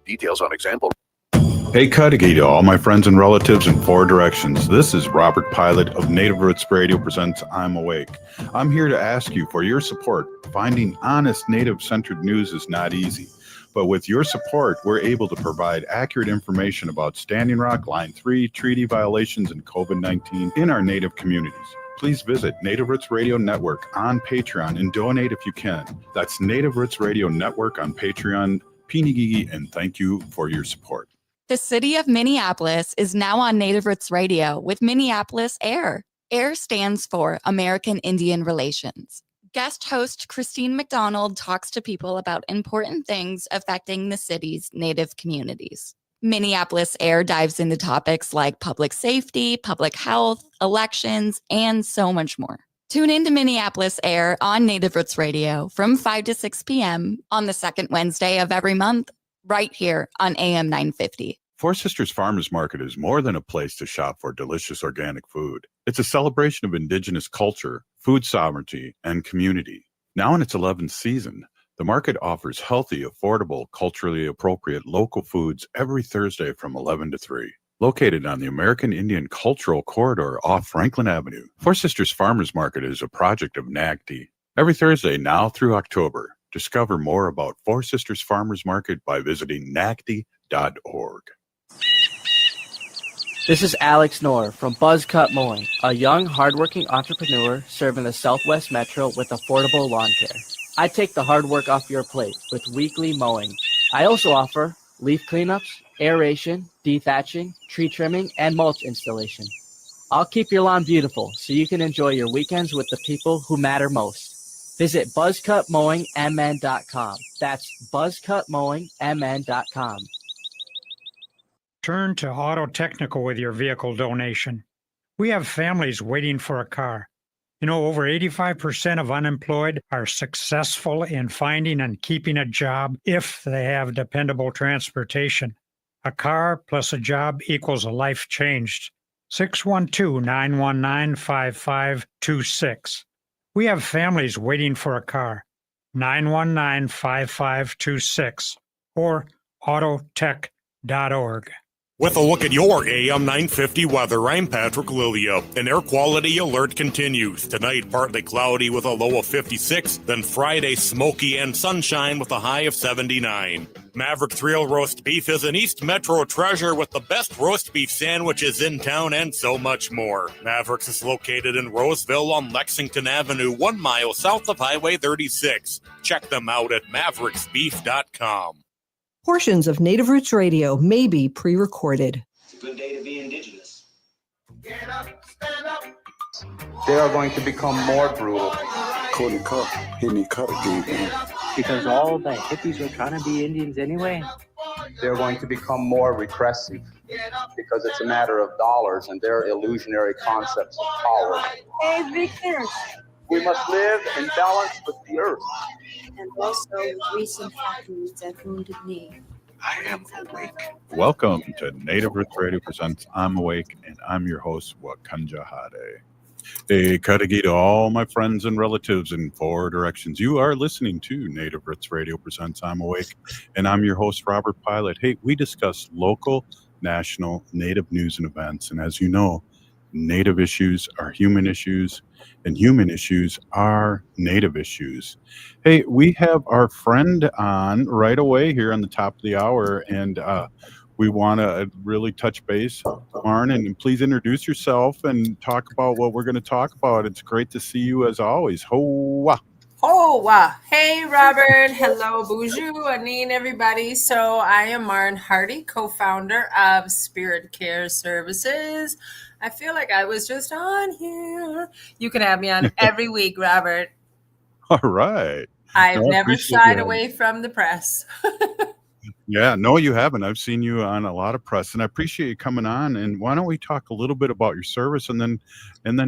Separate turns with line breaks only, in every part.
Details on example.
Hey, Cudahy to all my friends and relatives in 4 directions. This is Robert Pilot of Native Roots Radio presents I'm Awake. I'm here to ask you for your support. Finding honest Native-centered news is not easy, but with your support, we're able to provide accurate information about Standing Rock, Line 3, treaty violations, and COVID-19 in our Native communities. Please visit Native Roots Radio Network on Patreon and donate if you can. That's Native Roots Radio Network on Patreon. Pinigigi, and thank you for your support.
The city of Minneapolis is now on Native Roots Radio with Minneapolis AIR. AIR stands for American Indian Relations. Guest host Christine McDonald talks to people about important things affecting the city's Native communities. Minneapolis AIR dives into topics like public safety, public health, elections, and so much more. Tune in to Minneapolis AIR on Native Roots Radio from 5 to 6 p.m. on the second Wednesday of every month, right here on AM 950.
Four Sisters Farmers Market is more than a place to shop for delicious organic food. It's a celebration of Indigenous culture, food sovereignty, and community. Now in its 11th season, the market offers healthy, affordable, culturally appropriate local foods every Thursday from 11 to 3. Located on the American Indian Cultural Corridor off Franklin Avenue, Four Sisters Farmers Market is a project of NAGD. Every Thursday now through October, discover more about Four Sisters Farmers Market by visiting nagd.org.
This is Alex Knorr from Buzzcut Mowing, a young, hardworking entrepreneur serving the Southwest Metro with affordable lawn care. I take the hard work off your plate with weekly mowing. I also offer leaf cleanups, aeration, dethatching, tree trimming, and mulch installation. I'll keep your lawn beautiful so you can enjoy your weekends with the people who matter most. Visit buzzcutmowingmn.com. That's buzzcutmowingmn.com.
Turn to Auto Technical with your vehicle donation. We have families waiting for a car. You know, over 85% of unemployed are successful in finding and keeping a job if they have dependable transportation. A car plus a job equals a life changed. 612-919-5526. We have families waiting for a car. 919-5526 or autotech.org.
With a look at your AM 950 weather, I'm Patrick Lilia. An air quality alert continues. Tonight, partly cloudy with a low of 56. Then Friday, smoky and sunshine with a high of 79. MIWRC Real Roast Beef is an East Metro treasure with the best roast beef sandwiches in town and so much more. MIWRC is located in Roseville on Lexington Avenue, 1 mile south of Highway 36. Check them out at MIWRCsbeef.com.
Portions of Native Roots Radio may be pre-recorded.
It's a good day to be Indigenous.
Get up, stand up.
They are going to become more brutal.
Because all the hippies were trying to be Indians anyway.
They're going to become more repressive because it's a matter of dollars and their illusionary concepts of power.
Hey, Victor.
We must live in balance with the earth.
And also with recent happenings that wounded me.
I am awake. Welcome to Native Roots Radio presents I'm Awake, and I'm your host, Wakanja Hade. Hey, Cudahy to all my friends and relatives in 4 directions. You are listening to Native Roots Radio presents I'm Awake, and I'm your host, Robert Pilot. Hey, we discuss local, national, Native news and events, and as you know, Native issues are human issues, and human issues are Native issues. Hey, we have our friend on right away here on the top of the hour, and we want to really touch base. Maren, and please introduce yourself and talk about what we're going to talk about. It's great to see you as always. Hoa!
Hoa! Hey, Robert. Hello, bonjour, Anine, everybody. So I am Maren Hardy, co-founder of Spirit Care Services. I feel like I was just on here. You can have me on every week, Robert.
All right.
I've never shied away from the press.
Yeah, no, you haven't. I've seen you on a lot of press, and I appreciate you coming on. And why don't we talk a little bit about your service, and then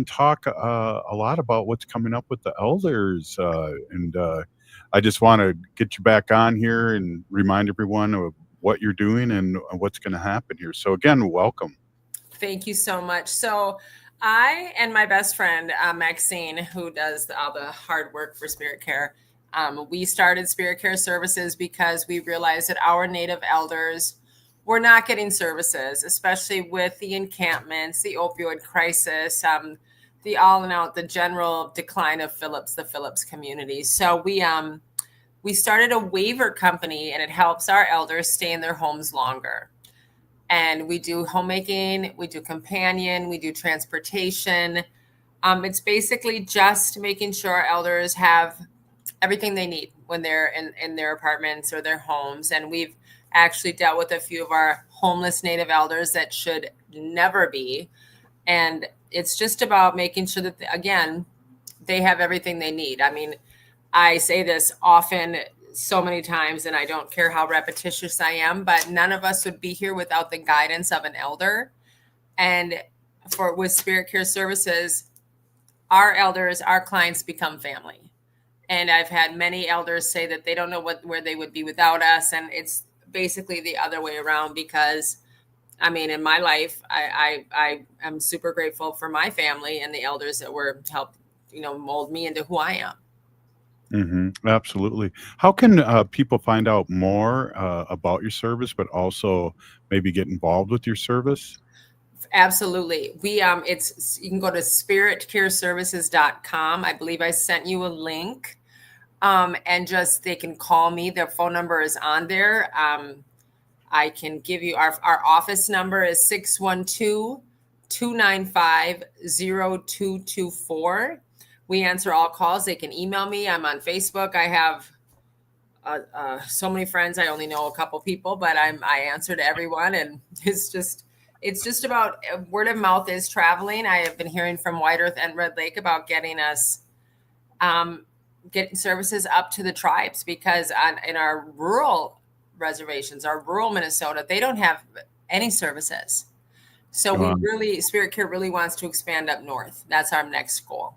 talk a lot about what's coming up with the elders. I just want to get you back on here and remind everyone of what you're doing and what's going to happen here. So again, welcome.
Thank you so much. So I and my best friend, Maxine, who does all the hard work for Spirit Care, We started Spirit Care Services because we realized that our Native elders were not getting services, especially with the encampments, the opioid crisis, the all in out, the general decline of the Phillips community. So we started a waiver company, and it helps our elders stay in their homes longer. And we do homemaking, we do companion, we do transportation. It's basically just making sure our elders have everything they need when they're in their apartments or their homes. And we've actually dealt with a few of our homeless Native elders that should never be. And it's just about making sure that, again, they have everything they need. I mean, I say this often, so many times, and I don't care how repetitious I am, but none of us would be here without the guidance of an elder. And with Spirit Care Services, our elders, our clients become family. And I've had many elders say that they don't know where they would be without us. And it's basically the other way around, because I mean, in my life, I am super grateful for my family and the elders that were helped, mold me into who I am.
Absolutely. How can people find out more about your service, but also maybe get involved with your service?
Absolutely. You can go to spiritcareservices.com. I believe I sent you a link. And they can call me. Their phone number is on there. I can give you our office number is 612-295-0224. We answer all calls. They can email me. I'm on Facebook. I have so many friends. I only know a couple people, but I answer to everyone. And it's just about word of mouth is traveling. I have been hearing from White Earth and Red Lake about getting us getting services up to the tribes, because in our rural reservations, our rural Minnesota, they don't have any services. So Spirit Care really wants to expand up north. That's our next goal.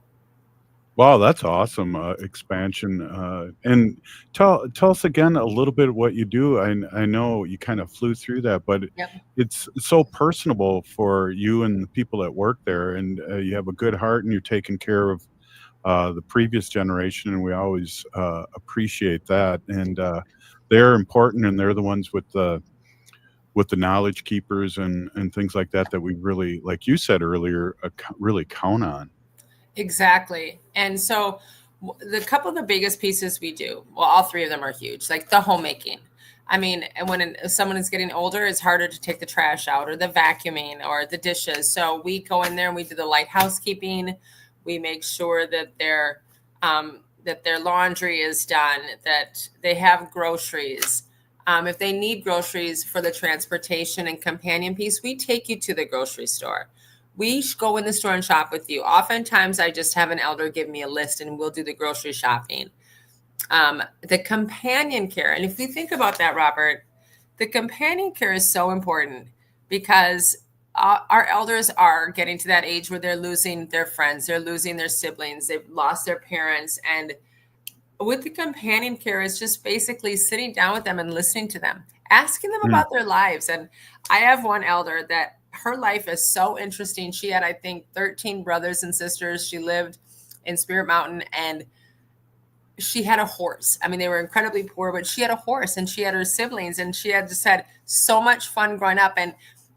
Wow, that's awesome expansion. And tell us again a little bit what you do. I know you kind of flew through that, but it's so personable for you and the people that work there, and you have a good heart, and you're taking care of the previous generation, and we always appreciate that. And they're important, and they're the ones with the knowledge keepers and things like that we really, like you said earlier, really count on.
Exactly. And so the couple of the biggest pieces we do, well, all three of them are huge, like the homemaking. I mean, when someone is getting older, it's harder to take the trash out, or the vacuuming, or the dishes. So we go in there and we do the light housekeeping. We make sure that their laundry is done, that they have groceries. If they need groceries for the transportation and companion piece, we take you to the grocery store. We go in the store and shop with you. Oftentimes, I just have an elder give me a list, and we'll do the grocery shopping. The companion care, and if you think about that, Robert, the companion care is so important, because our elders are getting to that age where they're losing their friends, they're losing their siblings, they've lost their parents. And with the companion care, it's just basically sitting down with them and listening to them, asking them about their lives. And I have one elder that her life is so interesting. She had, I think, 13 brothers and sisters. She lived in Spirit Mountain, and she had a horse. I mean, they were incredibly poor, but she had a horse, and she had her siblings, and she had just had so much fun growing up. And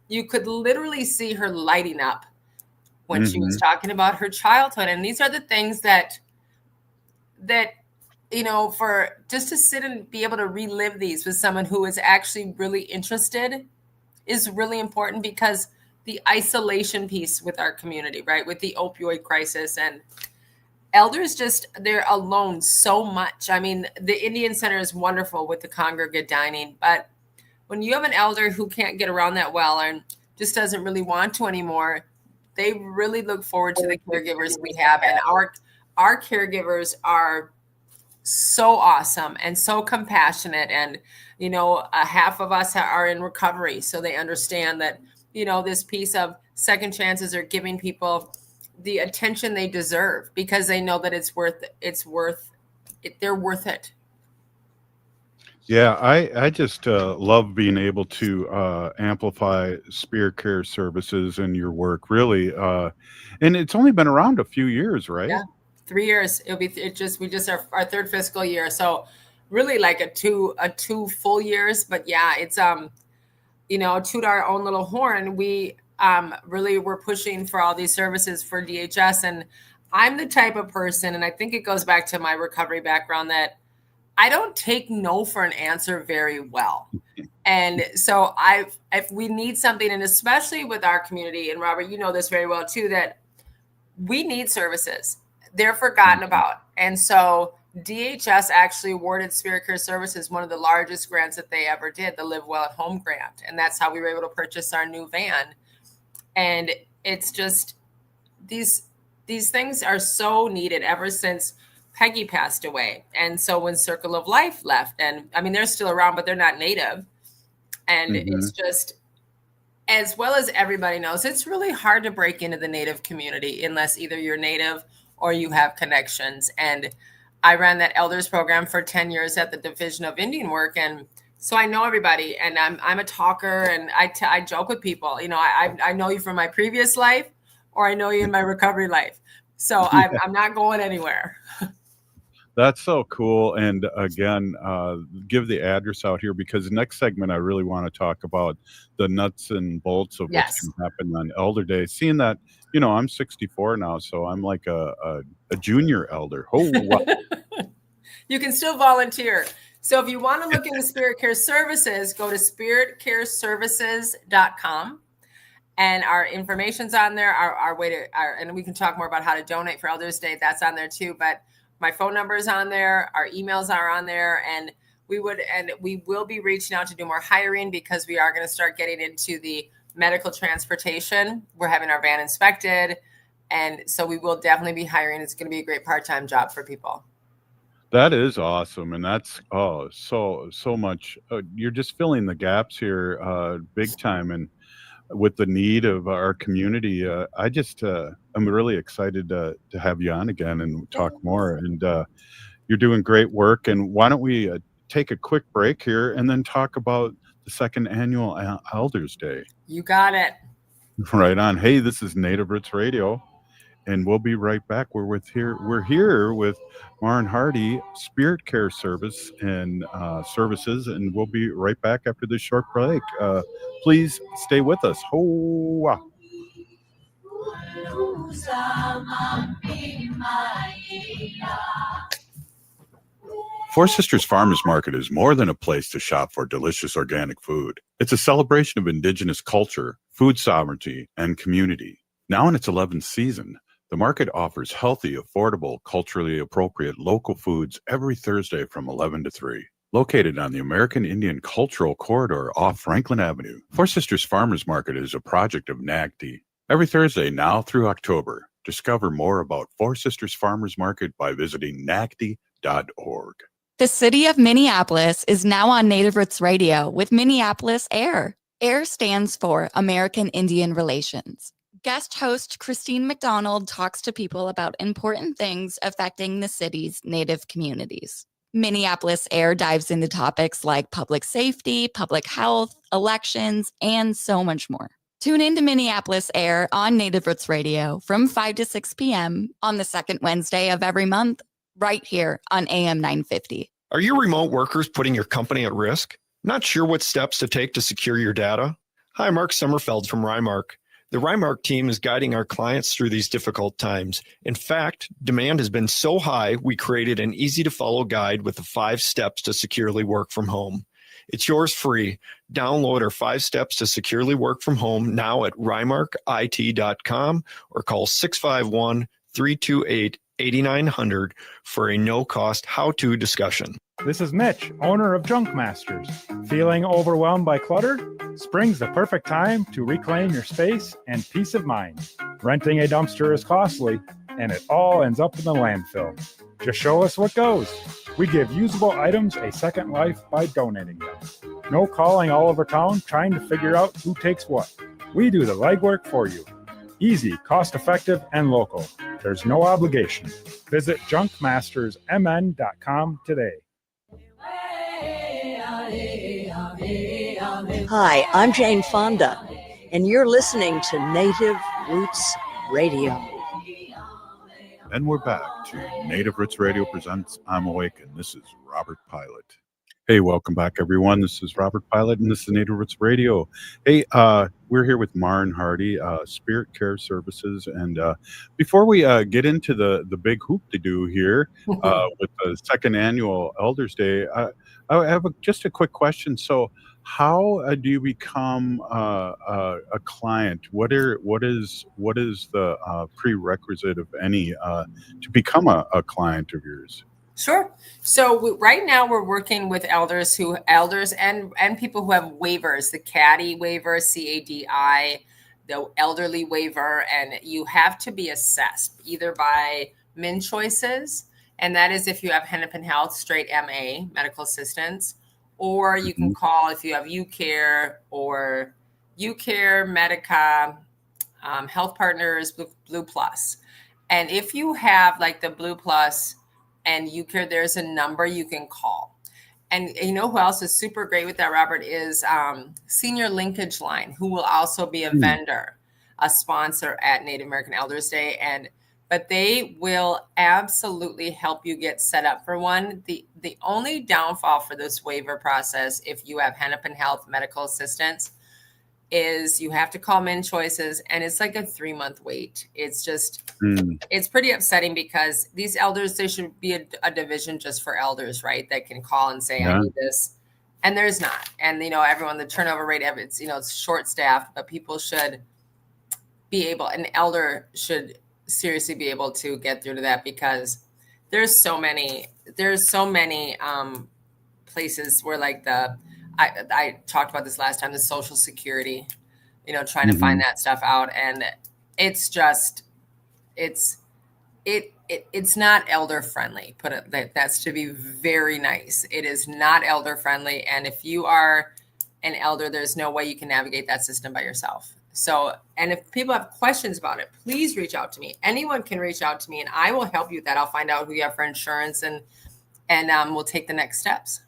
you could literally see her lighting up when she was talking about her childhood. And these are the things that for just to sit and be able to relive these with someone who is actually really interested is really important, because the isolation piece with our community, right, with the opioid crisis, and elders they're alone so much. I mean, the Indian Center is wonderful with the congregate dining, but when you have an elder who can't get around that well and just doesn't really want to anymore, they really look forward to the caregivers we have. And our caregivers are so awesome and so compassionate. And, half of us are in recovery. So they understand that, this piece of second chances are giving people the attention they deserve, because they know that they're worth it.
Yeah, I just love being able to amplify Spirit Care Services and your work, really. And it's only been around a few years, right?
Yeah, 3 years. We just our third fiscal year. So really like a two full years. But yeah, it's toot our own little horn. We really were pushing for all these services for DHS. And I'm the type of person, and I think it goes back to my recovery background, that I don't take no for an answer very well. And so if we need something, and especially with our community, and Robert, you know this very well too, that we need services. They're forgotten about. And so DHS actually awarded Spirit Care Services one of the largest grants that they ever did, the Live Well at Home grant. And that's how we were able to purchase our new van. And it's just, these things are so needed ever since Peggy passed away. And so when Circle of Life left, and I mean, they're still around, but they're not Native. And it's just, as well as everybody knows, it's really hard to break into the Native community unless either you're Native or you have connections. And I ran that elders program for 10 years at the Division of Indian Work. And so I know everybody, and I'm a talker, and I joke with people, I know you from my previous life, or I know you in my recovery life. So I'm not going anywhere.
That's so cool. And again, give the address out here, because next segment, I really want to talk about the nuts and bolts of what can happen on Elder Day. Seeing that, I'm 64 now, so I'm like a junior elder. Oh, wow.
You can still volunteer. So if you want to look into Spirit Care Services, go to spiritcareservices.com. And our information's on there. And we can talk more about how to donate for Elders Day. That's on there too. But my phone number is on there. Our emails are on there. And we will be reaching out to do more hiring, because we are going to start getting into the medical transportation. We're having our van inspected. And so we will definitely be hiring. It's going to be a great part-time job for people.
That is awesome. And that's, so much. You're just filling the gaps here big time. And with the need of our community, I'm really excited to have you on again and talk more. And you're doing great work. And why don't we take a quick break here and then talk about the second annual Elders Day?
You got it.
Right on. Hey, this is Native Roots Radio, and we'll be right back. We're here with Maren Hardy, Spirit Care Services, and we'll be right back after this short break. Please stay with us. Hoa. Four Sisters Farmers Market is more than a place to shop for delicious organic food. It's a celebration of Indigenous culture, food sovereignty, and community. Now in its 11th season, the market offers healthy, affordable, culturally appropriate local foods every Thursday from 11 to 3. Located on the American Indian Cultural Corridor off Franklin Avenue, Four Sisters Farmers Market is a project of NAGD. Every Thursday now through October, discover more about Four Sisters Farmers Market by visiting nagd.org.
The city of Minneapolis is now on Native Roots Radio with Minneapolis AIR. AIR stands for American Indian Relations. Guest host Christine McDonald talks to people about important things affecting the city's Native communities. Minneapolis AIR dives into topics like public safety, public health, elections, and so much more. Tune in to Minneapolis AIR on Native Roots Radio from 5 to 6 p.m. on the second Wednesday of every month, right here on AM 950.
Are your remote workers putting your company at risk? Not sure what steps to take to secure your data? Hi, Mark Sommerfeld from RIMARC. The RIMARC team is guiding our clients through these difficult times. In fact, demand has been so high, we created an easy-to-follow guide with the 5 steps to securely work from home. It's yours free. Download our 5 steps to securely work from home now at rimarkit.com or call 651-328-8900 for a no-cost how-to discussion.
This is Mitch, owner of Junk Masters. Feeling overwhelmed by clutter? Spring's the perfect time to reclaim your space and peace of mind. Renting a dumpster is costly, and it all ends up in the landfill. Just show us what goes. We give usable items a second life by donating them. No calling all over town trying to figure out who takes what. We do the legwork for you. Easy, cost-effective, and local. There's no obligation. Visit junkmastersmn.com today.
Hi, I'm Jane Fonda, and you're listening to Native Roots Radio.
And we're back to Native Roots Radio presents I'm Awake, and this is Robert Pilot. Hey, welcome back, everyone. This is Robert Pilot, and this is Native Roots Radio. Hey, we're here with Maren Hardy, Spirit Care Services. And before we get into the big hoop-de-doo here with the second annual Elders Day, I have just a quick question. So how do you become a client? What is the prerequisite, of any, to become a client of yours?
Sure. So right now we're working with elders and people who have waivers, the CADI waiver, CADI, the elderly waiver, and you have to be assessed either by MIWRC, and that is if you have Hennepin Health, straight MA, medical assistance, or you can call if you have UCare or UCare, Medica, Health Partners, Blue Plus. And if you have like the Blue Plus and UCare, there's a number you can call. And you know who else is super great with that, Robert, is Senior Linkage Line, who will also be a vendor, a sponsor at Native American Elders Day. But they will absolutely help you get set up for one. The only downfall for this waiver process, if you have Hennepin Health medical assistance, is you have to call MIWRC, and it's like a 3-month wait. It's just, it's pretty upsetting because these elders, there should be a division just for elders, right? That can call and say, I need this. And there's not. And, everyone, the turnover rate of it's, it's short staffed, but people should be able, an elder should seriously be able to get through to that, because there's so many places where like I talked about this last time, the Social Security, trying to find that stuff out. And it's just, it's not elder friendly. That's to be very nice. It is not elder friendly. And if you are an elder, there's no way you can navigate that system by yourself. So, and if people have questions about it, please reach out to me. Anyone can reach out to me and I will help you with that. I'll find out who you have for insurance and we'll take the next steps.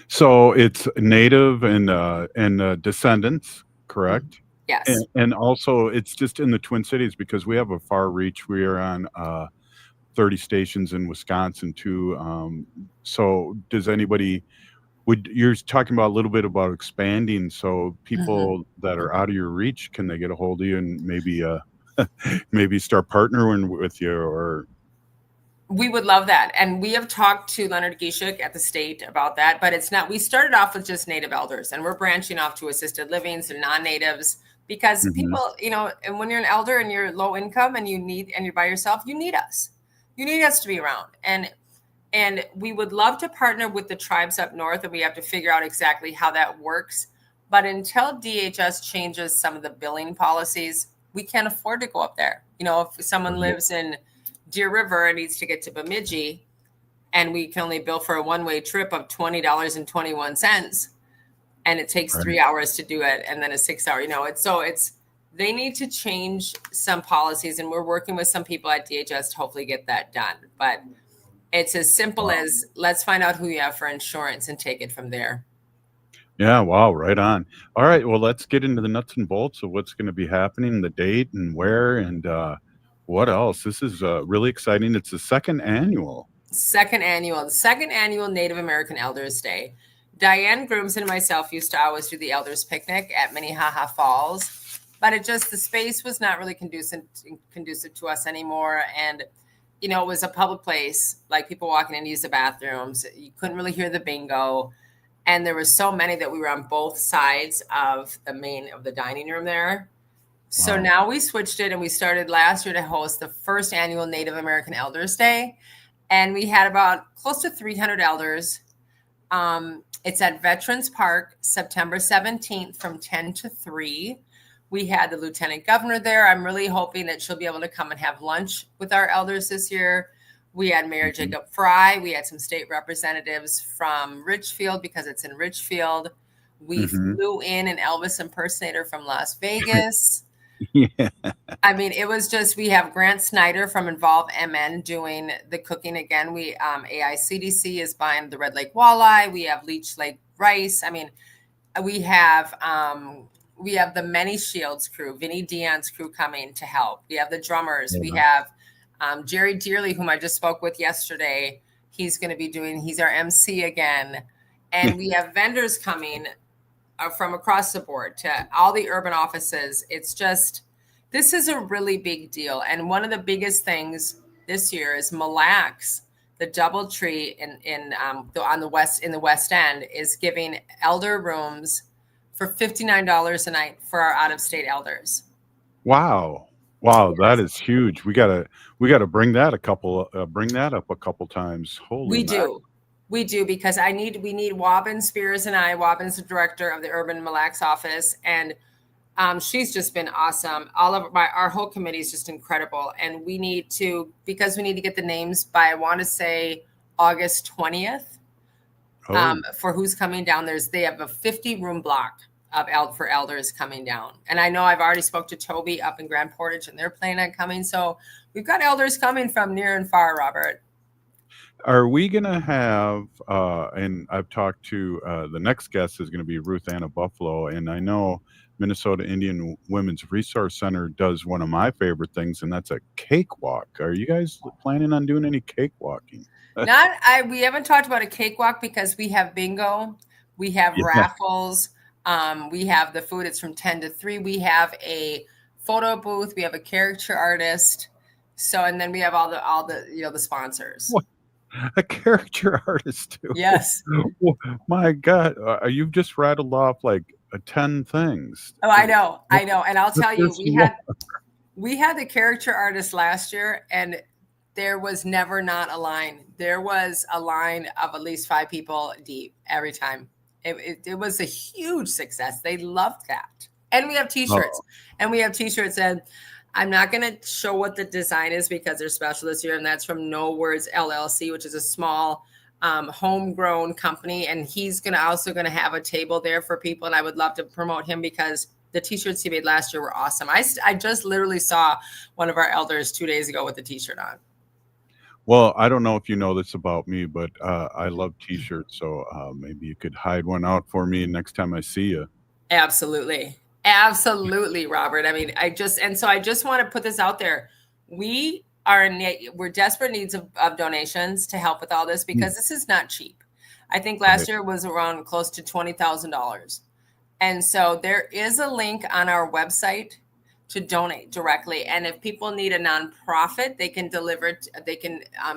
So it's Native and descendants, correct?
Yes.
And also it's just in the Twin Cities, because we have a far reach. We are on 30 stations in Wisconsin too. So does anybody, you're talking about a little bit about expanding, so people that are out of your reach, can they get a hold of you and maybe maybe start partnering with you? Or
we would love that. And we have talked to Leonard Gishuk at the state about that, but it's not, we started off with just Native elders and we're branching off to assisted livings and non-natives, because people, and when you're an elder and you're low income and you're by yourself, you need us to be around. And we would love to partner with the tribes up north, and we have to figure out exactly how that works. But until DHS changes some of the billing policies, we can't afford to go up there. If someone lives in Deer River and needs to get to Bemidji, and we can only bill for a one-way trip of $20.21, and it takes 3 hours to do it, and then a 6 hour, they need to change some policies, and we're working with some people at DHS to hopefully get that done. But it's as simple as, let's find out who you have for insurance and take it from there.
Yeah, wow, right on. All right, well, let's get into the nuts and bolts of what's going to be happening, the date and where, and what else. This is really exciting. It's the second annual Native American Elders Day. Diane Grooms and myself used to always do the Elders Picnic at Minnehaha Falls, but the space was not really conducive to us anymore. And it was a public place, like people walking in to use the bathrooms. You couldn't really hear the bingo. And there were so many that we were on both sides of the dining room there. So now we switched it, and we started last year to host the first annual Native American Elders Day. And we had about close to 300 elders. It's at Veterans Park, September 17th from 10 to 3. We had the Lieutenant Governor there. I'm really hoping that she'll be able to come and have lunch with our elders this year. We had Mayor Jacob Fry. We had some state representatives from Richfield, because it's in Richfield. We flew in an Elvis impersonator from Las Vegas. I mean, it was just, we have Grant Snyder from Involve MN doing the cooking again. We AICDC is buying the Red Lake Walleye. We have Leech Lake Rice. I mean, we have the Many Shields crew, Vinny Dion's crew coming to help. We have the drummers. We have
Jerry Dearly, whom I just spoke with yesterday, he's our MC again. And we have vendors coming from across the board to all the urban offices. This is a really big deal. And one of the biggest things this year is Mille Lacs, the DoubleTree in the West End, is giving elder rooms for $59 a night for our out-of-state elders.
Wow. That is huge. We gotta bring that up a couple times. Holy
We do, because we need Wobbin Spears and Wobbin's the director of the Urban Mille Lacs office, and she's just been awesome. Our whole committee is just incredible, and we need to get the names by, I want to say, August 20th for who's coming down. They have a 50-room block for elders coming down, and I know I've already spoke to Toby up in Grand Portage, and they're planning on coming. So we've got elders coming from near and far, Robert.
Are we going to have, and I've talked to, the next guest is going to be Ruth Anna Buffalo, and I know Minnesota Indian Women's Resource Center does one of my favorite things, and that's a cakewalk. Are you guys planning on doing any cakewalking?
We haven't talked about a cakewalk because we have bingo, we have raffles, we have the food. It's from 10 to 3. We have a photo booth, we have a caricature artist. So, and then we have all the sponsors.
What? A caricature artist too.
Yes.
My God, you've just rattled off like 10 things.
Oh, I know. And I'll tell you, we had the caricature artist last year, and there was never not a line. There was a line of at least 5 people deep every time. It was a huge success. They loved that. And we have t-shirts. And I'm not going to show what the design is because they're special this year, and that's from No Words LLC, which is a small homegrown company, and he's also going to have a table there for people, and I would love to promote him because the t-shirts he made last year were awesome. I just literally saw one of our elders 2 days ago with the t-shirt on.
Well, I don't know if you know this about me, but I love t-shirts, so maybe you could hide one out for me next time I see you.
Absolutely, Robert. I mean, I just want to put this out there. We're desperate needs of donations to help with all this because this is not cheap. I think last year was around close to $20,000. And so there is a link on our website to donate directly. And if people need a nonprofit, they can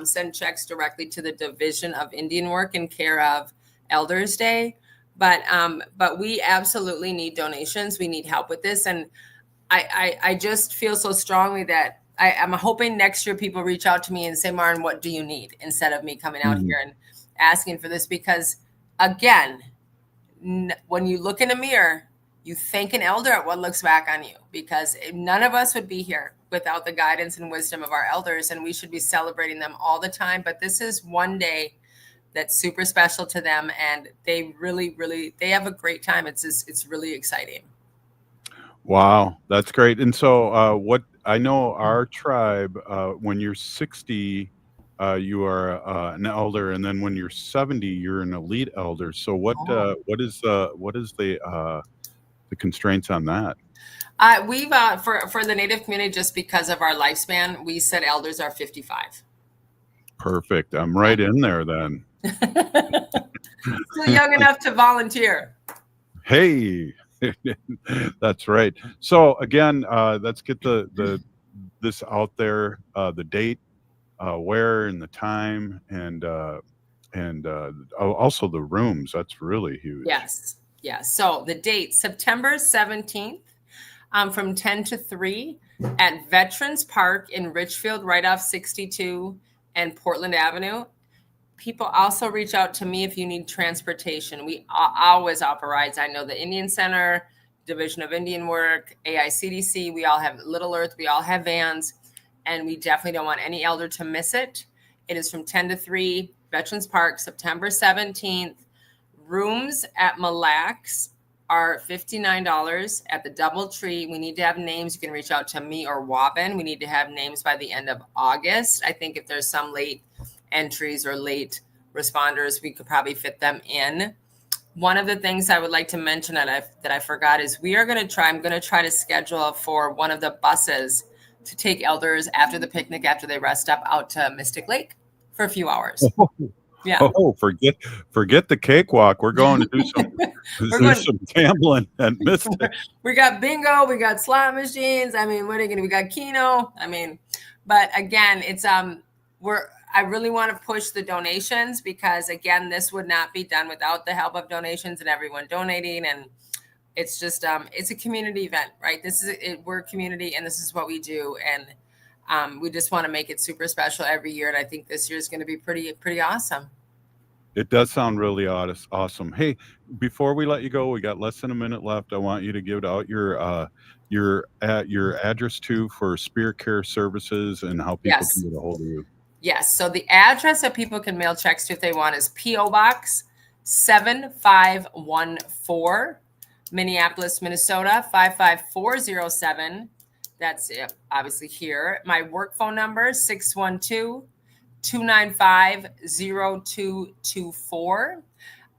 send checks directly to the Division of Indian Work in care of Elders Day. But we absolutely need donations. We need help with this. And I just feel so strongly that I'm hoping next year people reach out to me and say, Maren, what do you need? Instead of me coming out here and asking for this. Because again, when you look in a mirror, you thank an elder at what looks back on you, because none of us would be here without the guidance and wisdom of our elders. And we should be celebrating them all the time. But this is one day that's super special to them, and they really, really, they have a great time. It's really exciting.
Wow, that's great. And so what I know, our tribe, when you're 60, you are an elder, and then when you're 70, you're an elite elder. So what is the constraints on that?
We've for the Native community, just because of our lifespan, we said elders are 55.
Perfect. I'm right in there then.
Still young enough to volunteer.
Hey, that's right. So again, let's get this out there, the date, where, and the time, and also the rooms. That's really huge.
Yes. So the date, September 17th, from 10 to 3 at Veterans Park in Richfield, right off 62 and Portland Avenue. People also reach out to me if you need transportation. We always offer rides. I know the Indian Center, Division of Indian Work, AICDC, we all have Little Earth, we all have vans, and we definitely don't want any elder to miss it. It is from 10 to 3, Veterans Park, September 17th. Rooms at Mille Lacs are $59 at the DoubleTree. We need to have names. You can reach out to me or Wobbin. We need to have names by the end of August. I think if there's some late entries or late responders, we could probably fit them in. One of the things I would like to mention that I forgot is I'm going to try to schedule for one of the buses to take elders after the picnic, after they rest up, out to Mystic Lake for a few hours. Yeah.
Oh, forget the cakewalk. We're going to do some gambling and Mystic.
We got bingo, we got slot machines. I mean, we got Keno. I mean, but again, it's I really want to push the donations, because again, this would not be done without the help of donations and everyone donating. And it's just it's a community event, right? We're a community, and this is what we do, and we just want to make it super special every year. And I think this year is going to be pretty awesome.
It does sound really awesome. Hey, before we let you go, we got less than a minute left. I want you to give out your address too for Spirit Care Services and how people can get a hold of you.
Yes. So the address that people can mail checks to if they want is P.O. Box 7514, Minneapolis, Minnesota 55407. That's obviously here. My work phone number, 612-295-0224.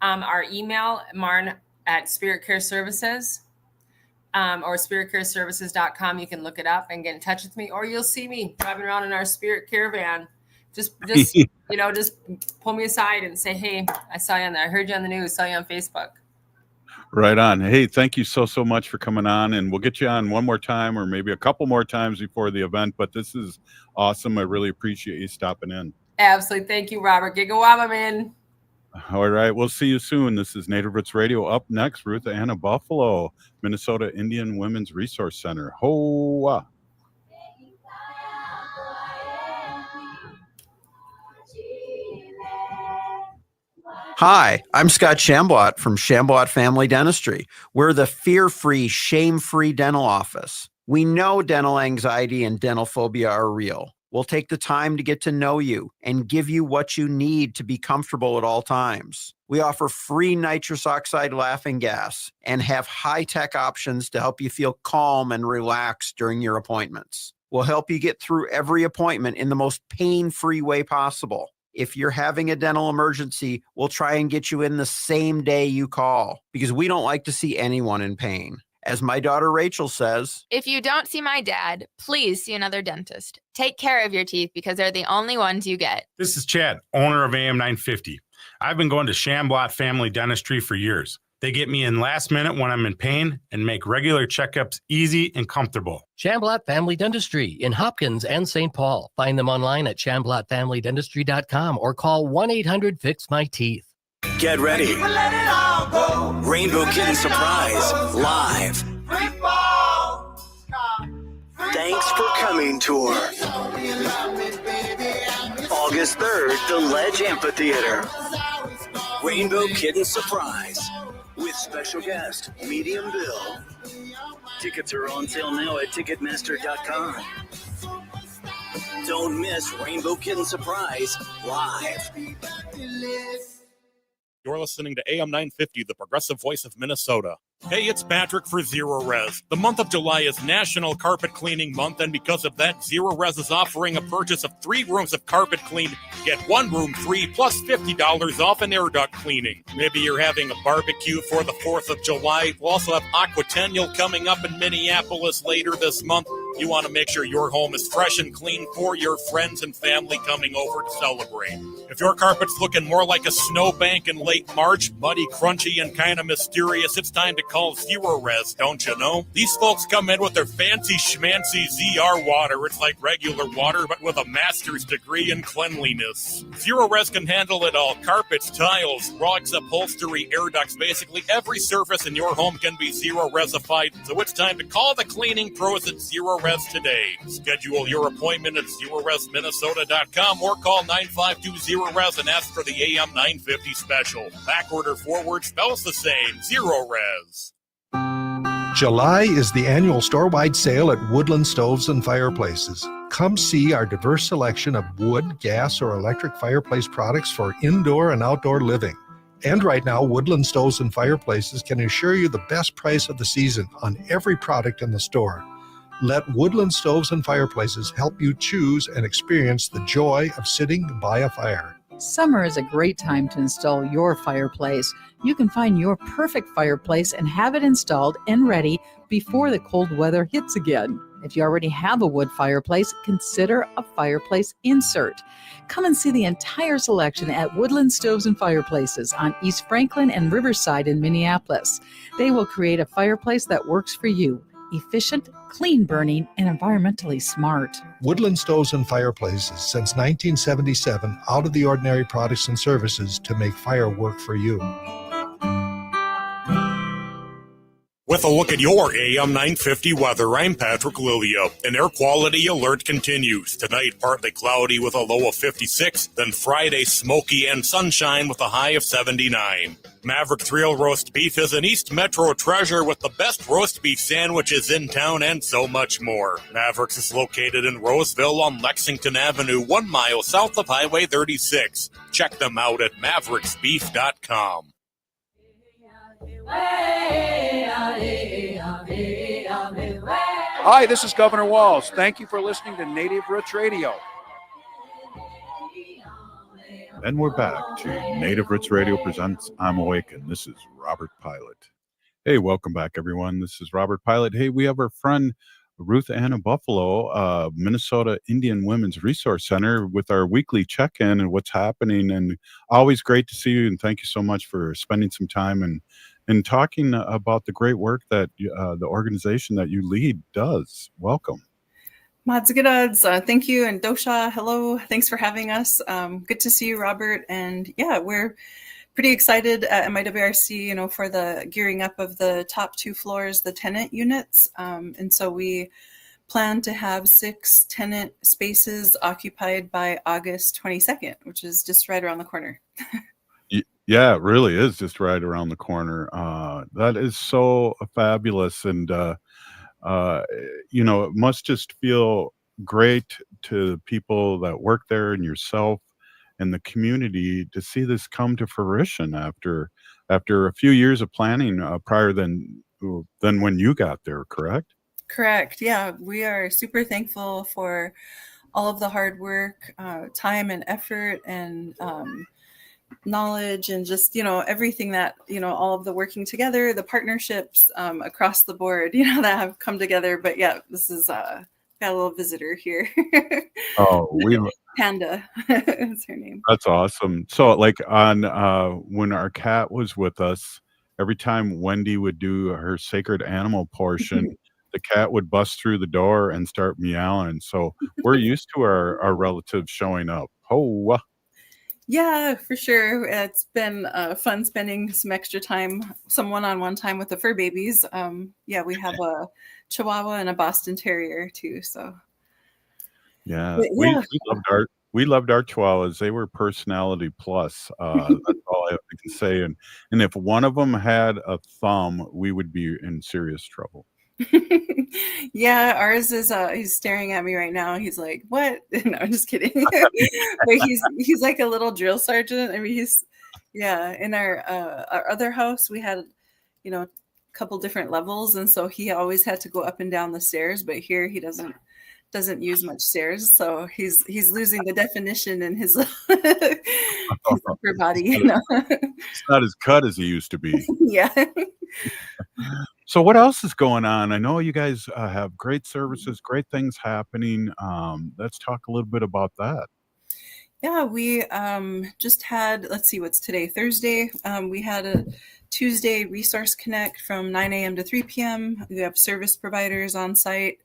Our email, Maren at Spirit Care Services, or spiritcareservices.com. You can look it up and get in touch with me, or you'll see me driving around in our Spirit Caravan. Just just pull me aside and say, hey, I saw you on there. I heard you on the news, saw you on Facebook.
Right on. Hey, thank you so much for coming on, and we'll get you on one more time or maybe a couple more times before the event, but this is awesome. I really appreciate you stopping in.
Absolutely. Thank you, Robert. Gigawaba, man.
All right. We'll see you soon. This is Native Roots Radio. Up next, Ruth Anna Buffalo, Minnesota Indian Women's Resource Center. Hoa.
Hi, I'm Scott Shambot from Shambot Family Dentistry. We're the fear-free, shame-free dental office. We know dental anxiety and dental phobia are real. We'll take the time to get to know you and give you what you need to be comfortable at all times. We offer free nitrous oxide laughing gas and have high-tech options to help you feel calm and relaxed during your appointments. We'll help you get through every appointment in the most pain-free way possible. If you're having a dental emergency, we'll try and get you in the same day you call, because we don't like to see anyone in pain. As my daughter Rachel says,
if you don't see my dad, please see another dentist. Take care of your teeth, because they're the only ones you get.
This is Chad, owner of AM 950. I've been going to Shambot Family Dentistry for years. They get me in last minute when I'm in pain and make regular checkups easy and comfortable.
Shambot Family Dentistry in Hopkins and St. Paul. Find them online at shamblotfamilydentistry.com or call 1-800-FIX-MY-TEETH.
Get ready. Rainbow Kitten Surprise live. Thanks for Coming tour. August 3rd, the Ledge Amphitheater. Rainbow Kitten Surprise with special guest Medium Bill. Tickets are on sale now at Ticketmaster.com. Don't miss Rainbow Kitten Surprise live.
You're listening to AM 950, the progressive voice of Minnesota. Hey, it's Patrick for Zero Res. The month of July is National Carpet Cleaning Month, and because of that, Zero Res is offering a purchase of 3 rooms of carpet cleaned. Get 1 room free plus $50 off an air duct cleaning. Maybe you're having a barbecue for the 4th of July. We'll also have Aquatennial coming up in Minneapolis later this month. You want to make sure your home is fresh and clean for your friends and family coming over to celebrate. If your carpet's looking more like a snowbank in late March, muddy, crunchy, and kind of mysterious, it's time to call Zero Res, don't you know? These folks come in with their fancy schmancy ZR water. It's like regular water, but with a master's degree in cleanliness. Zero Res can handle it all. Carpets, tiles, rugs, upholstery, air ducts, basically every surface in your home can be Zero Resified. So it's time to call the cleaning pros at Zero Res today. Schedule your appointment at ZeroResMinnesota.com or call 952-ZERO-RES and ask for the AM 950 special. Backward or forward spells the same. Zero Res.
July is the annual store-wide sale at Woodland Stoves and Fireplaces. Come see our diverse selection of wood, gas, or electric fireplace products for indoor and outdoor living. And right now, Woodland Stoves and Fireplaces can assure you the best price of the season on every product in the store. Let Woodland Stoves and Fireplaces help you choose and experience the joy of sitting by a fire.
Summer is a great time to install your fireplace. You can find your perfect fireplace and have it installed and ready before the cold weather hits again. If you already have a wood fireplace, consider a fireplace insert. Come and see the entire selection at Woodland Stoves and Fireplaces on East Franklin and Riverside in Minneapolis. They will create a fireplace that works for you. Efficient, clean burning, and environmentally smart.
Woodland Stoves and Fireplaces, since 1977, out of the ordinary products and services to make fire work for you.
With a look at your AM 950 weather, I'm Patrick Lilia. An air quality alert continues. Tonight, partly cloudy with a low of 56. Then Friday, smoky and sunshine with a high of 79. MIWRC Thrill Roast Beef is an East Metro treasure with the best roast beef sandwiches in town and so much more. MIWRC is located in Roseville on Lexington Avenue, 1 mile south of Highway 36. Check them out at MIWRCsbeef.com.
Hi, this is Governor Walls. Thank you for listening to Native Roots Radio.
And we're back to Native Roots Radio presents I'm Awake, and this is Robert Pilot. Hey, welcome back, everyone. This is Robert Pilot. Hey, we have our friend Ruth Anna Buffalo, Minnesota Indian Women's Resource Center, with our weekly check-in and what's happening. And always great to see you, and thank you so much for spending some time and talking about the great work that the organization that you lead does. Welcome.
Madzigadods, thank you. And Dosha, hello. Thanks for having us. Good to see you, Robert. And yeah, we're pretty excited at MIWRC, for the gearing up of the top 2 floors, the tenant units. And so we plan to have 6 tenant spaces occupied by August 22nd, which is just right around the corner.
Yeah, it really is just right around the corner. That is so fabulous. And, it must just feel great to people that work there and yourself and the community to see this come to fruition after a few years of planning prior than when you got there, correct?
Correct. Yeah, we are super thankful for all of the hard work, time and effort and knowledge and just, everything that, all of the working together, the partnerships across the board, that have come together. But yeah, this is got a little visitor here.
Oh,
Panda is her name.
That's awesome. So like on when our cat was with us, every time Wendy would do her sacred animal portion, the cat would bust through the door and start meowing. So we're used to our relatives showing up. Oh,
yeah, for sure. It's been fun spending some extra time, some one-on-one time with the fur babies. Yeah, we have a Chihuahua and a Boston Terrier too. So
yeah,
but yeah.
we loved our Chihuahuas. They were personality plus. That's all I can say. And if one of them had a thumb, we would be in serious trouble.
Yeah, ours is he's staring at me right now. He's like, what? No, I'm just kidding. But he's like a little drill sergeant. I mean, in our other house we had, a couple different levels, and so he always had to go up and down the stairs, but here he doesn't use much stairs, so he's losing the definition in his, his upper body.
It's not as cut as he used to be.
Yeah.
So what else is going on? I know you guys have great services, great things happening. Let's talk a little bit about that.
Yeah, we just had, let's see, what's today? Thursday. We had a Tuesday Resource Connect from 9 a.m. to 3 p.m. We have service providers on site.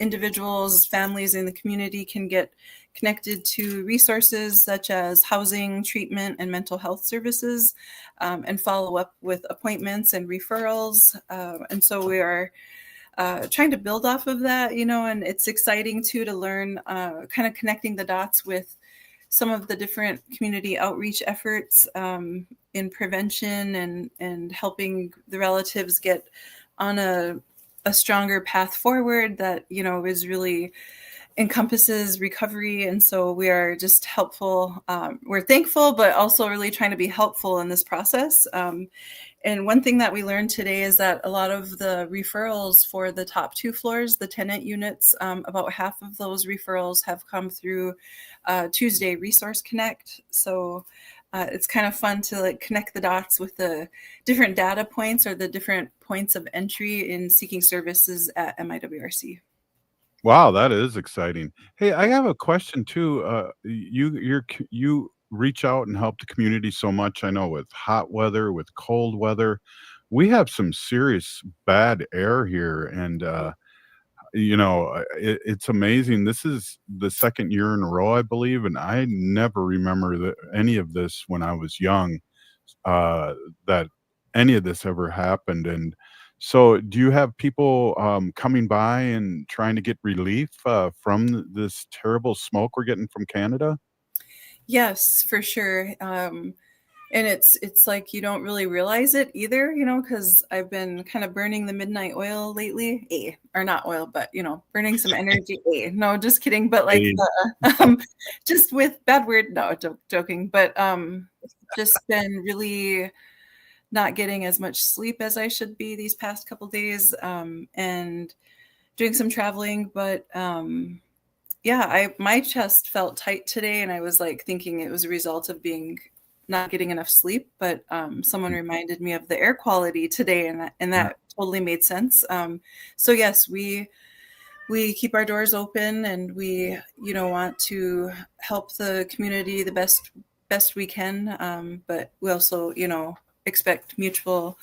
Individuals, families in the community can get connected to resources such as housing, treatment, and mental health services, and follow up with appointments and referrals. And so we are trying to build off of that, and it's exciting too to learn, kind of connecting the dots with some of the different community outreach efforts in prevention and helping the relatives get on a stronger path forward that, is really encompasses recovery. And so we are just helpful. We're thankful, but also really trying to be helpful in this process. And one thing that we learned today is that a lot of the referrals for the top 2 floors, the tenant units, about half of those referrals have come through Tuesday Resource Connect. So it's kind of fun to like connect the dots with the different data points or the different points of entry in seeking services at MIWRC.
Wow, that is exciting. Hey, I have a question too. You reach out and help the community so much. I know with hot weather, with cold weather, we have some serious bad air here, and it's amazing. This is the second year in a row, I believe, and I never remember any of this when I was young, that any of this ever happened. And so, do you have people coming by and trying to get relief from this terrible smoke we're getting from Canada?
Yes, for sure. And it's like you don't really realize it either, because I've been kind of burning the midnight oil lately, or not oil, but burning some energy. No, just kidding. But like, just with bad word, no, joking. But just been really not getting as much sleep as I should be these past couple days, and doing some traveling. But yeah, my chest felt tight today, and I was like thinking it was a result of not getting enough sleep. But someone reminded me of the air quality today, and that totally made sense. So yes, we keep our doors open, and we want to help the community the best we can. But we also expect mutual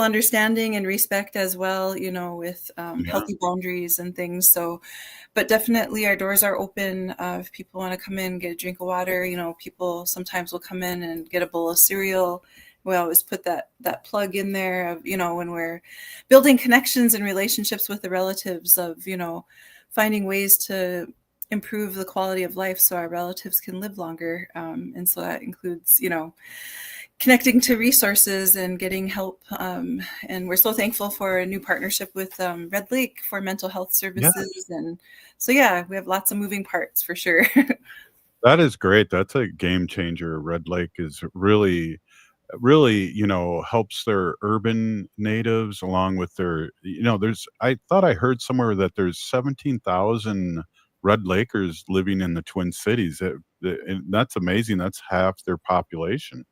understanding and respect as well, with healthy boundaries and things. So, but definitely our doors are open. If people want to come in, get a drink of water, people sometimes will come in and get a bowl of cereal. We always put that plug in there of, when we're building connections and relationships with the relatives of, finding ways to improve the quality of life so our relatives can live longer. And so that includes, connecting to resources and getting help. And we're so thankful for a new partnership with Red Lake for mental health services. Yeah. And so, yeah, we have lots of moving parts for sure.
That is great. That's a game changer. Red Lake is really, helps their urban natives along with their, I thought I heard somewhere that there's 17,000 Red Lakers living in the Twin Cities. And that's amazing. That's half their population.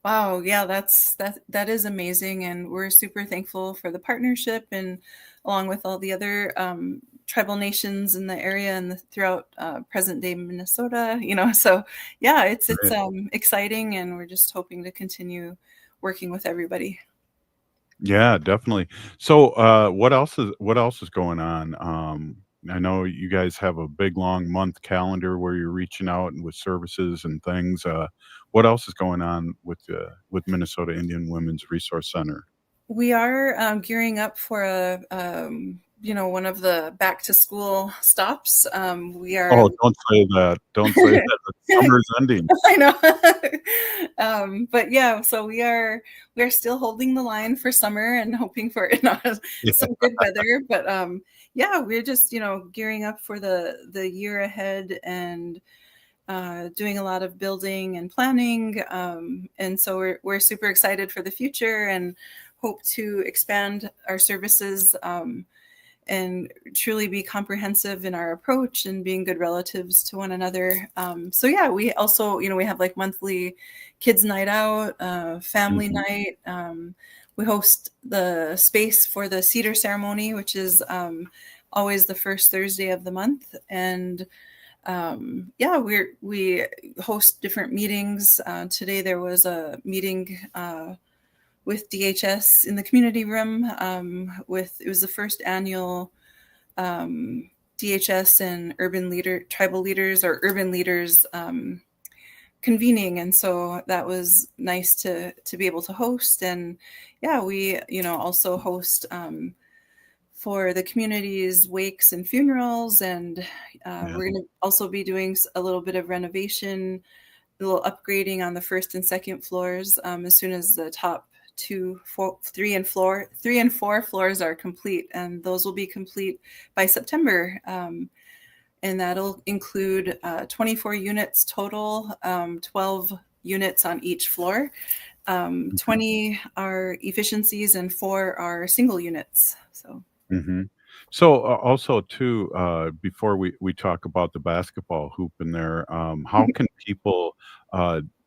Wow, yeah, that is amazing, and we're super thankful for the partnership, and along with all the other tribal nations in the area and throughout present day Minnesota. So yeah, it's exciting, and we're just hoping to continue working with everybody.
Yeah, definitely. So, what else is going on? I know you guys have a big long month calendar where you're reaching out and with services and things. What else is going on with Minnesota Indian Women's Resource Center?
We are gearing up for one of the back to school stops. We are.
Oh, don't say that. Don't say that. The summer's ending.
I know. But yeah, so we are still holding the line for summer and hoping for some good weather. But yeah, we're just gearing up for the year ahead, and doing a lot of building and planning. And so we're super excited for the future and hope to expand our services and truly be comprehensive in our approach and being good relatives to one another. So yeah, we also, we have like monthly kids night out, family night. We host the space for the cedar ceremony, which is always the first Thursday of the month. And yeah, we host different meetings. Today there was a meeting with DHS in the community room. It was the first annual DHS and tribal leaders or urban leaders convening, and so that was nice to be able to host. And yeah, we also host for the community's wakes and funerals, and we're going to also be doing a little bit of renovation, a little upgrading on the first and second floors as soon as the top 3 and 4 floors are complete, and those will be complete by September. And that'll include 24 units total, 12 units on each floor. 20 are efficiencies and 4 are single units. So.
Mm-hmm. So also too, before we talk about the basketball hoop in there, how can people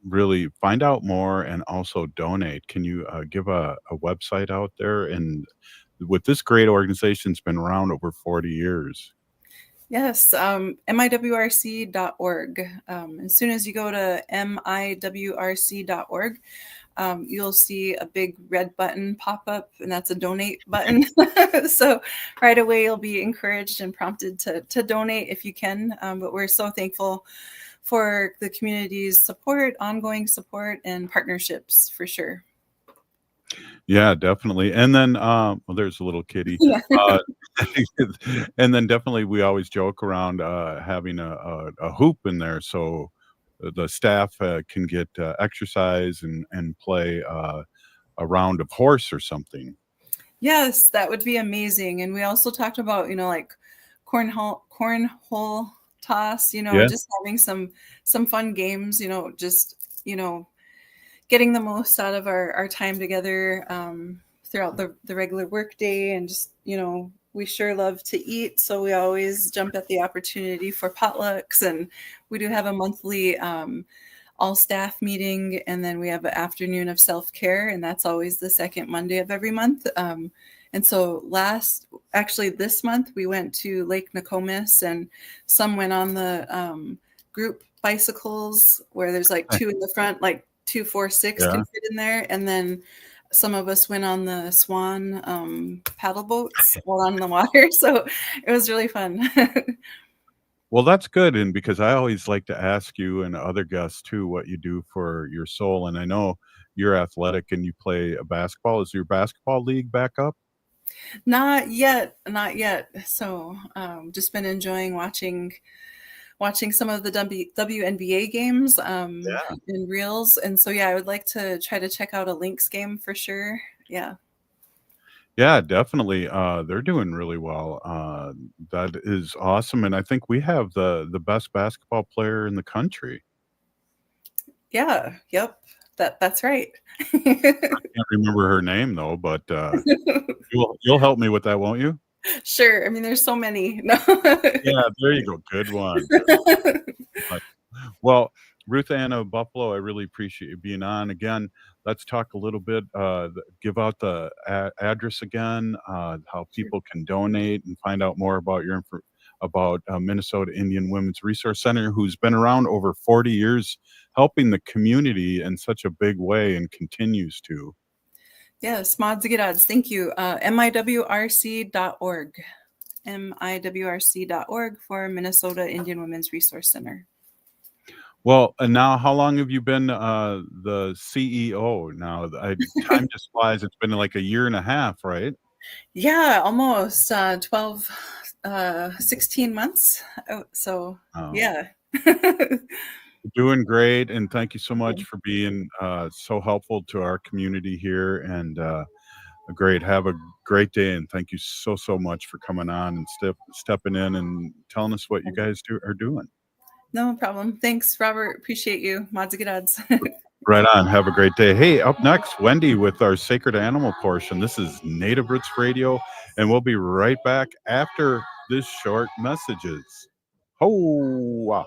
really find out more and also donate. Can you give a website out there? And with this great organization, it's been around over 40 years.
Yes, MIWRC.org. As soon as you go to MIWRC.org, you'll see a big red button pop up, and that's a donate button. So right away, you'll be encouraged and prompted to donate if you can. But we're so thankful for the community's support, ongoing support, and partnerships for sure.
Yeah, definitely. And then, well, there's a little kitty.
Yeah.
And then definitely we always joke around having a hoop in there so the staff can get exercise and play a round of horse or something.
Yes, that would be amazing. And we also talked about, like cornhole toss,
Yeah.
just having some fun games, just, getting the most out of our time together throughout the regular workday. And just, we sure love to eat. So we always jump at the opportunity for potlucks. And we do have a monthly all staff meeting. And then we have an afternoon of self-care. And that's always the second Monday of every month. And so this month, we went to Lake Nokomis, and some went on the group bicycles where there's like two in the front, like 2, 4, 6 can fit in there. And then some of us went on the swan paddle boats while on the water. So it was really fun.
Well, that's good. And because I always like to ask you and other guests too, what you do for your soul. And I know you're athletic and you play a basketball. Is your basketball league back up?
Not yet. So just been enjoying watching some of the WNBA games in reels. And so, I would like to try to check out a Lynx game for sure. Yeah.
Yeah, definitely. They're doing really well. That is awesome. And I think we have the best basketball player in the country.
Yeah. Yep. That's right.
I can't remember her name though, but you'll help me with that, won't you?
Sure. I mean, there's so many. No.
Yeah, there you go. Good one. Well, Ruth Ann of Buffalo, I really appreciate you being on. Again, let's talk a little bit, give out the address again, how people can donate and find out more about about Minnesota Indian Women's Resource Center, who's been around over 40 years, helping the community in such a big way and continues to.
Yes, mods get odds. Thank you. MIWRC.org. MIWRC.org for Minnesota Indian Women's Resource Center.
Well, and now how long have you been the CEO now? Time just flies. It's been like a year and a half, right?
Yeah, almost 12, 16 months. So, yeah.
Doing great. And thank you so much for being so helpful to our community here. And have a great day. And thank you so much for coming on and stepping in and telling us what you guys are doing.
No problem. Thanks, Robert. Appreciate you. Mods get odds.
Right on. Have a great day. Hey, up next, Wendy with our Sacred Animal portion. This is Native Roots Radio, and we'll be right back after this short messages. Ho!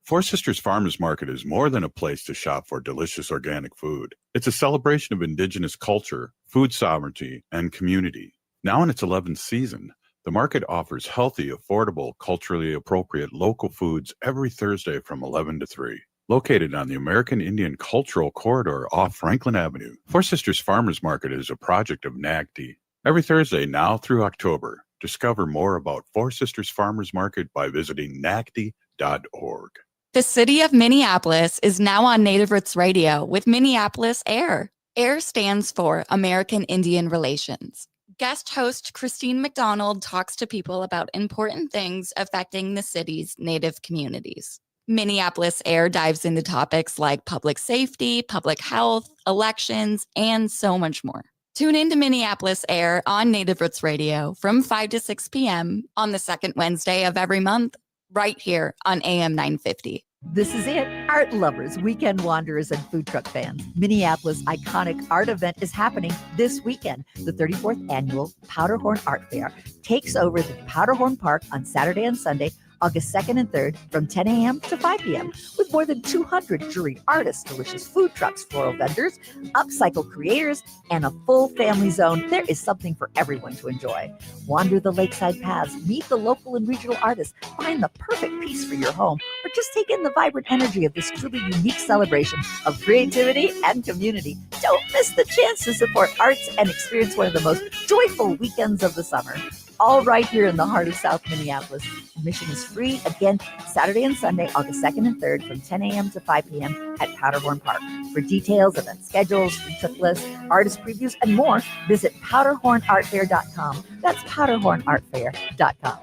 Four Sisters Farmers Market is more than a place to shop for delicious organic food. It's a celebration of Indigenous culture, food sovereignty, and community. Now in its 11th season, the market offers healthy, affordable, culturally appropriate local foods every Thursday from 11 to 3. Located on the American Indian Cultural Corridor off Franklin Avenue, Four Sisters Farmers Market is a project of NAGD. Every Thursday now through October, discover more about Four Sisters Farmers Market by visiting nagd.org.
The city of Minneapolis is now on Native Roots Radio with Minneapolis AIR. AIR stands for American Indian Relations. Guest host Christine McDonald talks to people about important things affecting the city's Native communities. Minneapolis AIR dives into topics like public safety, public health, elections, and so much more. Tune in to Minneapolis AIR on Native Roots Radio from 5 to 6 p.m. on the second Wednesday of every month, right here on AM 950.
This is it. Art lovers, weekend wanderers, and food truck fans. Minneapolis' iconic art event is happening this weekend. The 34th annual Powderhorn Art Fair takes over the Powderhorn Park on Saturday and Sunday, August 2nd and 3rd from 10 a.m. to 5 p.m. with more than 200 jewelry artists, delicious food trucks, floral vendors, upcycle creators, and a full family zone. There is something for everyone to enjoy. Wander the lakeside paths, meet the local and regional artists, find the perfect piece for your home, or just take in the vibrant energy of this truly unique celebration of creativity and community. Don't miss the chance to support arts and experience one of the most joyful weekends of the summer. All right here in the heart of South Minneapolis. Admission is free, again, Saturday and Sunday, August 2nd and 3rd from 10 a.m. to 5 p.m. at Powderhorn Park. For details, event schedules, free trip lists, artist previews, and more, visit powderhornartfair.com. That's powderhornartfair.com.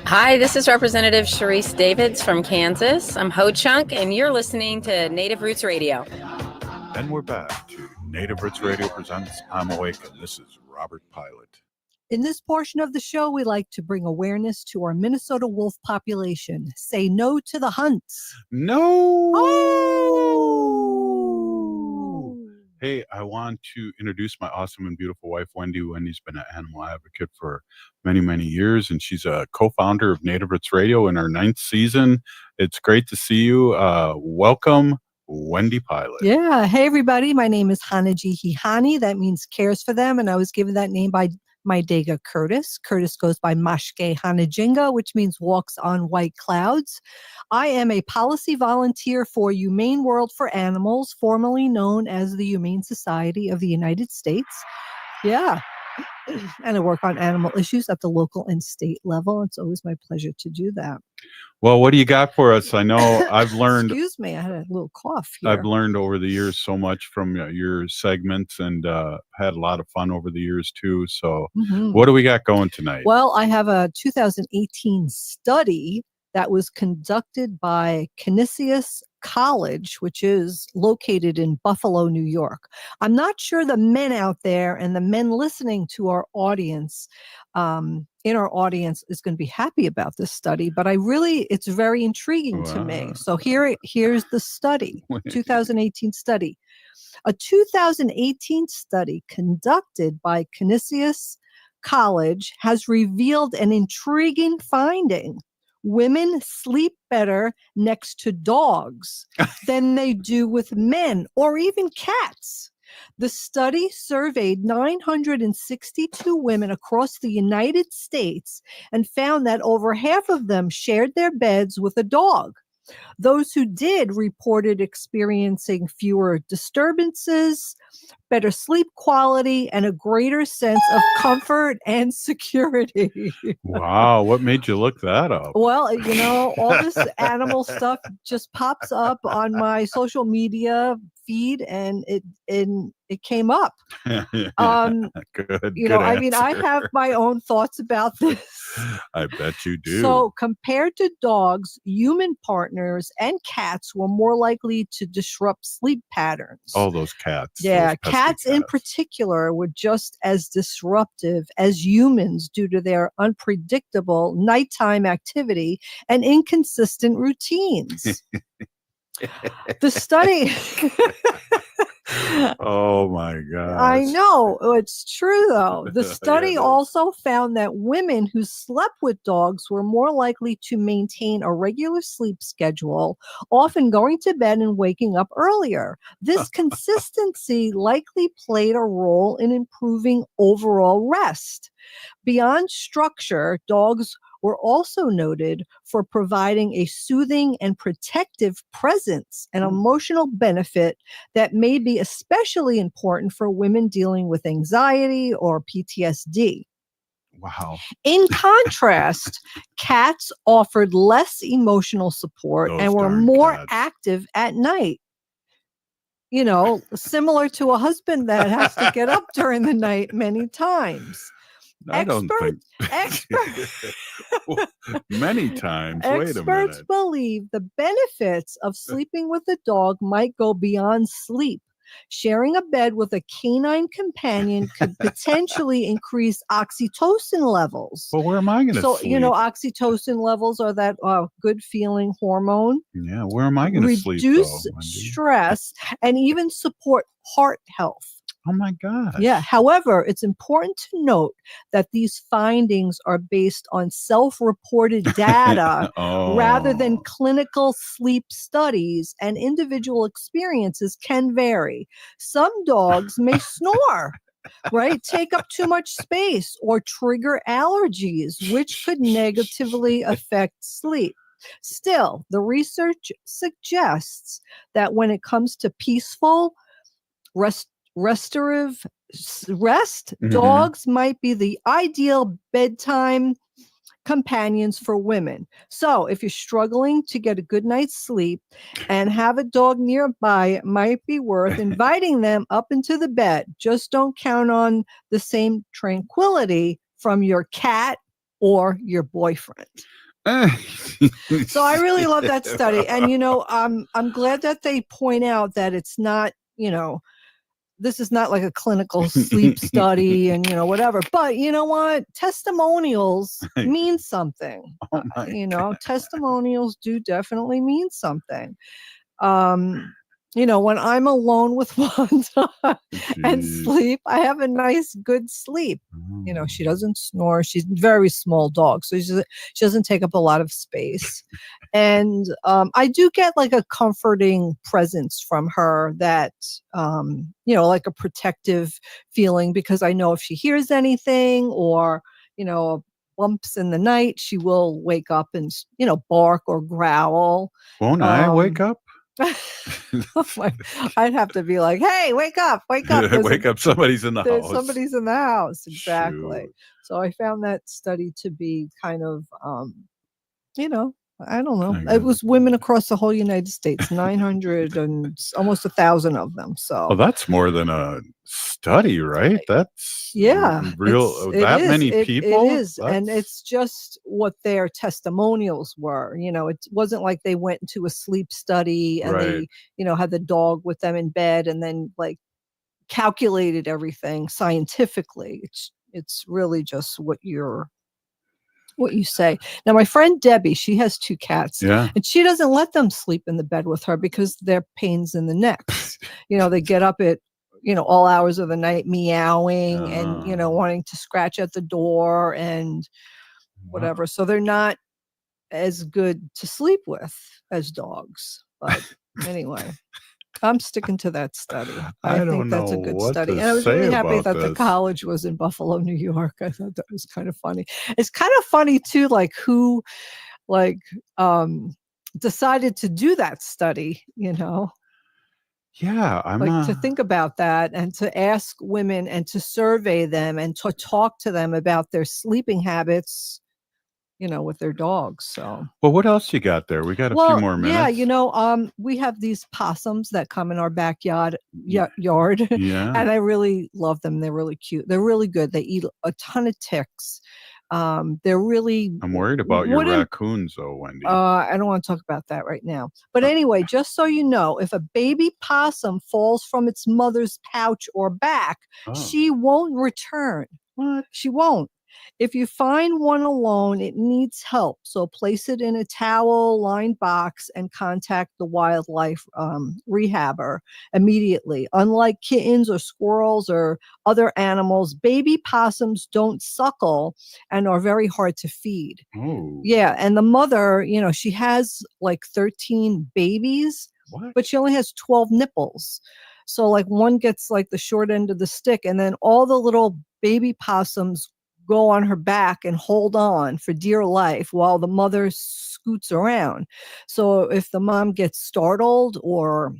Hi, this is Representative Sharice Davids from Kansas. I'm Ho Chunk, and you're listening to Native Roots Radio.
And we're back to Native Roots Radio presents I'm Awake, and this is Robert Pilot.
In this portion of the show, we like to bring awareness to our Minnesota wolf population. Say no to the hunts.
No!
Oh!
Hey, I want to introduce my awesome and beautiful wife, Wendy. Wendy's been an animal advocate for many, many years, and she's a co-founder of Native Roots Radio in our 9th season. It's great to see you. Welcome, Wendy Pilot.
Yeah. Hey, everybody. My name is Hanaji Hihani. That means cares for them, and I was given that name by my Dega Curtis. Curtis goes by Mashke Hanajinga, which means walks on white clouds. I am a policy volunteer for Humane World for Animals, formerly known as the Humane Society of the United States. Yeah. And I work on animal issues at the local and state level. It's always my pleasure to do that.
Well, what do you got for us? I know I've learned.
Excuse me, I had a little cough here.
I've learned over the years so much from your segments, and had a lot of fun over the years too. So what do we got going tonight?
Well, I have a 2018 study that was conducted by Canisius College, which is located in Buffalo, New York. I'm not sure the men out there and the men listening to our audience, in our audience, is going to be happy about this study, but it's very intriguing to me. So here's the study, 2018 study. A 2018 study conducted by Canisius College has revealed an intriguing finding. Women sleep better next to dogs than they do with men or even cats. The study surveyed 962 women across the United States and found that over half of them shared their beds with a dog. Those who did reported experiencing fewer disturbances, better sleep quality, and a greater sense of comfort and security.
Wow, what made you look that up?
Well, all this animal stuff just pops up on my social media feed, and it came up.
Good.
I mean, I have my own thoughts about this.
I bet you do.
So compared to dogs, human partners and cats were more likely to disrupt sleep patterns.
Oh, those cats.
Yeah,
those
cats in particular were just as disruptive as humans due to their unpredictable nighttime activity and inconsistent routines. The study...
Oh my God.
I know. It's true, though. The study also found that women who slept with dogs were more likely to maintain a regular sleep schedule, often going to bed and waking up earlier. This consistency likely played a role in improving overall rest. Beyond structure, dogs were also noted for providing a soothing and protective presence and emotional benefit that may be especially important for women dealing with anxiety or PTSD.
Wow.
In contrast, cats offered less emotional support and were more active at night. Similar to a husband that has to get up during the night many times.
Many times. Wait a minute.
Experts believe the benefits of sleeping with a dog might go beyond sleep. Sharing a bed with a canine companion could potentially increase oxytocin levels.
Well, where am I going to sleep?
So, oxytocin levels are that good feeling hormone.
Yeah, where am I going to sleep?
Reduce stress and even support heart health.
Oh my gosh.
Yeah. However, it's important to note that these findings are based on self-reported data rather than clinical sleep studies, and individual experiences can vary. Some dogs may snore, right? Take up too much space or trigger allergies, which could negatively affect sleep. Still, the research suggests that when it comes to peaceful, restorative rest, dogs might be the ideal bedtime companions for women. So if you're struggling to get a good night's sleep and have a dog nearby, it might be worth inviting them up into the bed. Just don't count on the same tranquility from your cat or your boyfriend. So I really love that study. And, I'm glad that they point out that it's not, this is not like a clinical sleep study and, whatever. But you know what? Testimonials mean something. Testimonials do definitely mean something. When I'm alone with Wanda and sleep, I have a nice, good sleep. She doesn't snore. She's a very small dog, so she doesn't take up a lot of space. And I do get like a comforting presence from her that, like a protective feeling, because I know if she hears anything or, bumps in the night, she will wake up and, bark or growl.
Won't I wake up?
I'd have to be like, hey, wake up.
Wake up. Somebody's in the house.
Somebody's in the house. Exactly.
Shoot.
So I found that study to be kind of, I don't know. It was women across the whole United States, 900 and almost 1,000 of them. So
well, that's more than a study, right? That's real. Many people.
It is, and it's just what their testimonials were. It wasn't like they went into a sleep study and they, had the dog with them in bed and then like calculated everything scientifically. It's really just what you say. Now, my friend Debbie, she has 2 cats, and she doesn't let them sleep in the bed with her because they're pains in the necks. They get up at, all hours of the night meowing and, wanting to scratch at the door and whatever. So they're not as good to sleep with as dogs. But anyway, I'm sticking to that study. I think that's a good study. And I was really happy that the college was in Buffalo, New York. I thought that was kind of funny. It's kind of funny too, like who decided to do that study,
Yeah,
to think about that and to ask women and to survey them and to talk to them about their sleeping habits, with their dogs. So,
well, what else you got there? We got a few more minutes.
Yeah, we have these possums that come in our backyard yard.
Yeah.
And I really love them. They're really cute. They're really good. They eat a ton of ticks. They're really.
I'm worried about your raccoons, though, Wendy.
I don't want to talk about that right now. But anyway, just so you know, if a baby possum falls from its mother's pouch or back, she won't return.
What?
She won't. If you find one alone, it needs help. So place it in a towel-lined box and contact the wildlife rehabber immediately. Unlike kittens or squirrels or other animals, baby possums don't suckle and are very hard to feed.
Oh.
Yeah, and the mother, she has like 13 babies, but she only has 12 nipples. So like one gets like the short end of the stick, and then all the little baby possums go on her back and hold on for dear life while the mother scoots around. So if the mom gets startled or,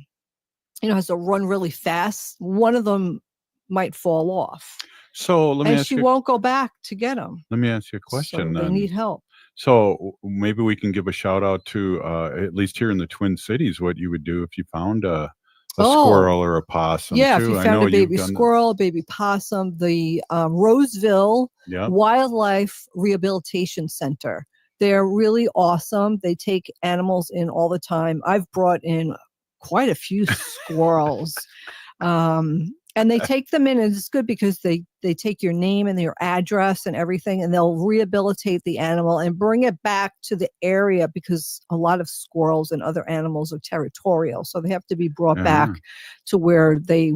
has to run really fast, one of them might fall off.
So let me ask you.
And she won't go back to get them.
Let me ask you a question.
So they need help.
So maybe we can give a shout out to, at least here in the Twin Cities, what you would do if you found a squirrel or a possum.
Yeah,
too.
if you found a baby squirrel, a baby possum, the Roseville Wildlife Rehabilitation Center. They're really awesome. They take animals in all the time. I've brought in quite a few squirrels. And they take them in, and it's good because they take your name and your address and everything, and they'll rehabilitate the animal and bring it back to the area, because a lot of squirrels and other animals are territorial. So they have to be brought back to where they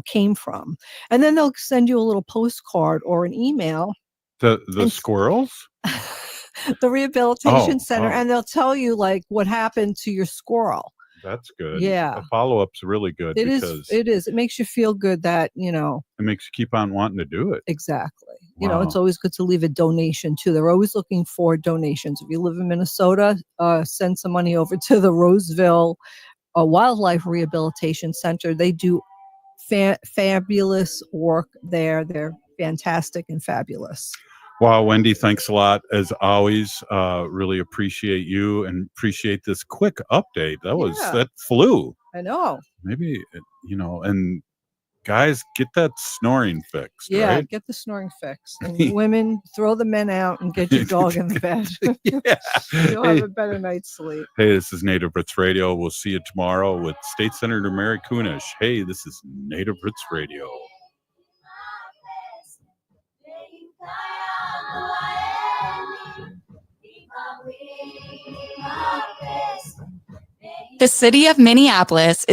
came from. And then they'll send you a little postcard or an email.
The squirrels?
The rehabilitation center, and they'll tell you like what happened to your squirrel.
That's good.
Yeah.
The follow-up's really good
It
because
is. It makes you feel good that,
it makes you keep on wanting to do it.
Exactly.
Wow.
It's always good to leave a donation too. They're always looking for donations. If you live in Minnesota, send some money over to the Roseville Wildlife Rehabilitation Center. They do fabulous work there. They're fantastic and fabulous.
Wow, Wendy, thanks a lot. As always, really appreciate you and appreciate this quick update. That flew.
I know.
Maybe, and guys, get that snoring fixed.
Yeah,
right?
get the snoring fixed. And women, throw the men out and get your dog in the bed. You'll have a better night's sleep.
Hey, this is Native Roots Radio. We'll see you tomorrow with State Senator Mary Kunesh. Hey, this is Native Roots Radio.
The city of Minneapolis